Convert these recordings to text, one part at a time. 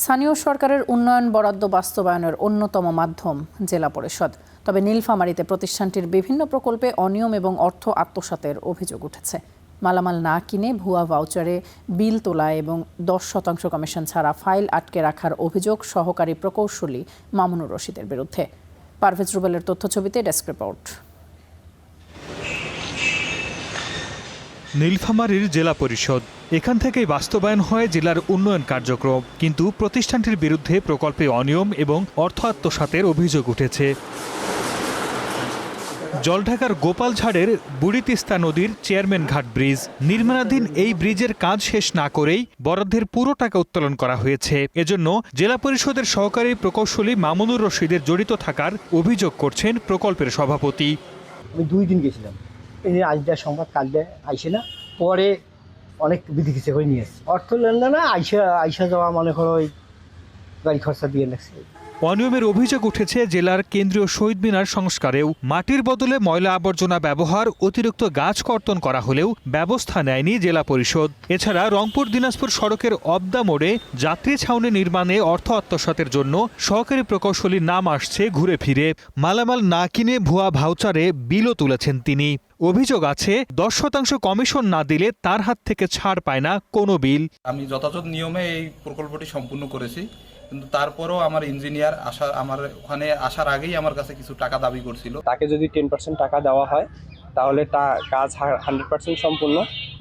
স্থানীয় সরকারের উন্নয়ন বরাদ্দ বাস্তবায়নের অন্যতম মাধ্যম জেলা পরিষদ। তবে নীলফামারীতে প্রতিষ্ঠানটির বিভিন্ন প্রকল্পে অনিয়ম এবং অর্থ আত্মসাতের অভিযোগ উঠেছে। মালামাল না কিনে ভুয়া ভাউচারে বিল তোলা এবং 10% কমিশন ছাড়া ফাইল আটকে রাখার অভিযোগ সহকারী প্রকৌশলী মামুনুর রশিদের বিরুদ্ধে। পারভেজ রুবেলের তথ্যছবিতে ডেস্ক রিপোর্ট। নীলফামারীর জেলা পরিষদ, এখান থেকেই বাস্তবায়ন হয় জেলার উন্নয়ন কার্যক্রম, কিন্তু প্রতিষ্ঠানটির বিরুদ্ধে প্রকল্পে অনিয়ম এবং অর্থ আত্মসাতের অভিযোগ উঠেছে। জলঢাকার গোপালঝাড়ের বুড়ি তিস্তা নদীর চেয়ারম্যান ঘাট ব্রিজ নির্মাণাধীন এই ব্রিজের কাজ শেষ না করেই বরাদ্দের পুরো টাকা উত্তোলন করা হয়েছে। এজন্য জেলা পরিষদের সহকারী প্রকৌশলী মামুনুর রশিদের জড়িত থাকার অভিযোগ করছেন প্রকল্পের সভাপতি। আমি 2 দিন গেছিলাম, এই যে আজ দেওয়ার সংবাদ কাল দেয় আইসে না, পরে অনেক বিধি কিছু করে নিয়ে এসছে। অর্থ লেনদেন আইসা যাওয়া মনে করো ওই গাড়ি খরচা দিয়ে লাগছে। অনিয়মের অভিযোগ উঠেছে জেলার কেন্দ্রীয় শহীদ মিনার সংস্কারেও। মাটির বদলে ময়লা আবর্জনা ব্যবহার, অতিরিক্ত গাছ কর্তন করা হলেও ব্যবস্থা নেয়নি জেলা পরিষদ। এছাড়া রংপুর দিনাজপুর সড়কের অবদা মোড়ে যাত্রী ছাউনি নির্মাণে অর্থ আত্মসাতের জন্য সহকারী প্রকৌশলীর নাম আসছে ঘুরে ফিরে। মালামাল না কিনে ভুয়া ভাউচারে বিলও তুলেছেন তিনি। অভিযোগ আছে 10% কমিশন না দিলে তার হাত থেকে ছাড় পায় না কোনো বিল। আমি যথাযথ নিয়মে এই প্রকল্পটি সম্পূর্ণ করেছি, কিন্তু তারপরও আমার ইঞ্জিনিয়ার আমার ওখানে আসার আগেই আমার কাছে কিছু টাকা দাবি করছিল। তাকে যদি 10% টাকা দেওয়া হয় তাহলে কাজ 100% সম্পূর্ণ,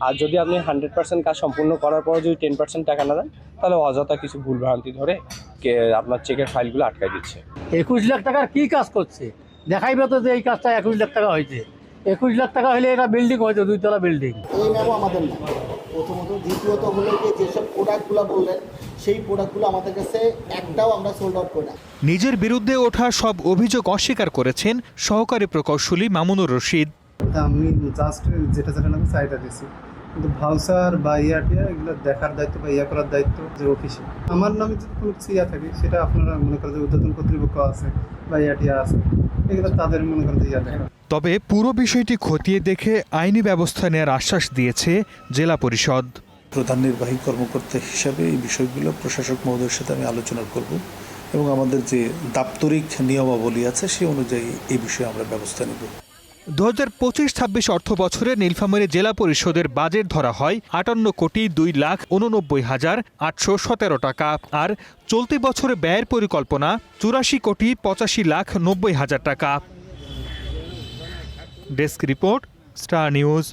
আর যদি আপনি 100% কাজ সম্পূর্ণ করার পর যদি 10% টাকা না দেন তাহলে অযথা কিছু ভুলভ্রান্তি ধরে আপনার চেকের ফাইলগুলো আটকাই দিচ্ছে। 21 লাখ টাকার কি কাজ করছে দেখাইবে তো যে এই কাজটা 21 লাখ টাকা হয়েছে। 21 লাখ টাকা হলে এটা বিল্ডিং হয়তো 2 তলা বিল্ডিং। এই ম্যামও আমাদের না, প্রথমত। দ্বিতীয়ত হলো যেসব প্রোডাক্টগুলো বললেন সেই প্রোডাক্টগুলো আমাদের কাছে একটাও আমরা সোল্ড আউট করি না। নিজের বিরুদ্ধে ওঠা সব অভিযোগ অস্বীকার করেছেন সহকারী প্রকৌশলী মামুনুর রশিদ। আমি জাস্ট যেটা আমি চাইটা দিয়েছি, কিন্তু ভাউচার বা এগুলো দেখার দায়িত্ব বা করার দায়িত্ব যে অফিসে। আমার নামে যদি কোনো কিছু থাকে সেটা আপনারা মনে করেন যে উদ্বোধন কর্তৃপক্ষ আছে বা আছে, এগুলো তাদের মনে করেন যে দেখা। তবে পুরো বিষয়টি খতিয়ে দেখে আইনি ব্যবস্থা নেওয়ার আশ্বাস দিয়েছে জেলা পরিষদ। প্রধান নির্বাহী কর্মকর্তা হিসাবে এই বিষয়গুলো প্রশাসক মহোদয়ের সাথে আমি আলোচনা করব এবং আমাদের যে দাপ্তরিক নিয়মাবলী আছে সেই অনুযায়ী এই বিষয়ে আমরা ব্যবস্থা নেব। 2025-26 অর্থ বছরে নীলফামারী জেলা পরিষদের বাজেট ধরা হয় 58,82,817 টাকা, আর চলতি বছরে ব্যয়ের পরিকল্পনা 84,85,90,000 টাকা। Desk report, star news.